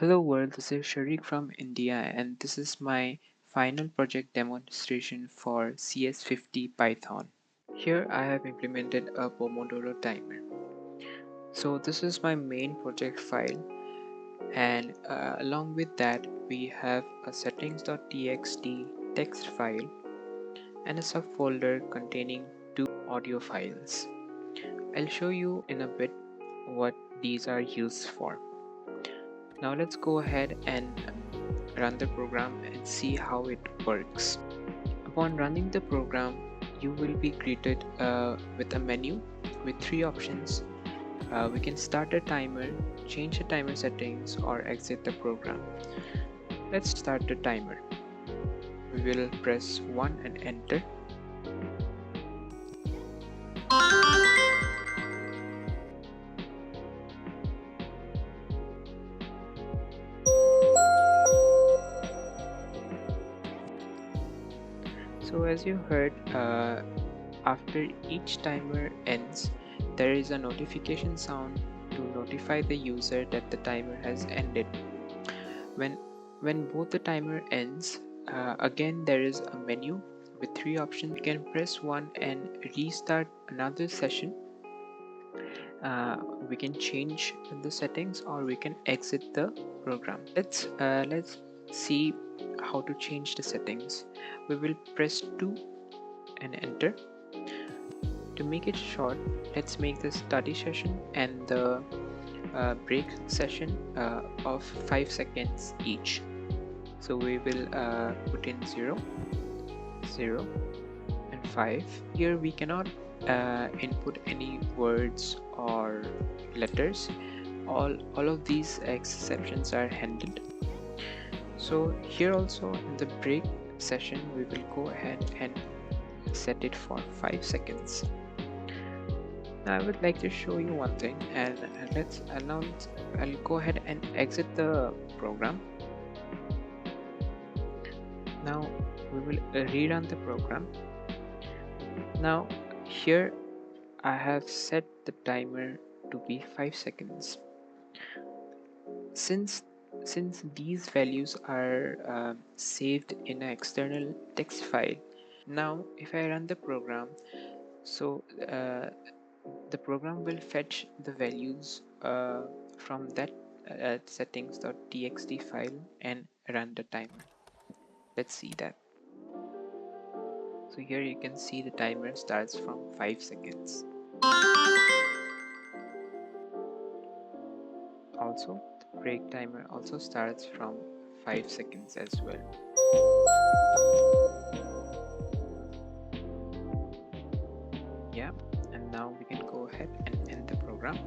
Hello world, this is Sharik from India and this is my final project demonstration for CS50 Python. Here I have implemented a Pomodoro timer. So this is my main project file, and along with that we have a settings.txt text file and a subfolder containing two audio files. I'll show you in a bit what these are used for. Now let's go ahead and run the program and see how it works. Upon running the program, you will be greeted with a menu with three options. We can start a timer, change the timer settings, or exit the program. Let's start the timer. We will press 1 and enter. So as you heard, after each timer ends, there is a notification sound to notify the user that the timer has ended. When both the timer ends, again there is a menu with three options. You can press 1 and restart another session. We can change the settings or we can exit the program. Let's see how to change the settings. We will press 2 and enter. To make it short, let's make the study session and the break session of 5 seconds each. So we will put in 0, 0 and 5. Here we cannot input any words or letters. All of these exceptions are handled. So here also in the break session we will go ahead and set it for 5 seconds. Now I would like to show you one thing, and I'll go ahead and exit the program. Now we will rerun the program. Now here I have set the timer to be 5 seconds. Since these values are saved in an external text file, now if I run the program, so the program will fetch the values from that settings.txt file and run the timer. Let's see that. So here you can see the timer starts from 5 seconds. Also, the break timer also starts from 5 seconds as well. Yeah, and now we can go ahead and end the program.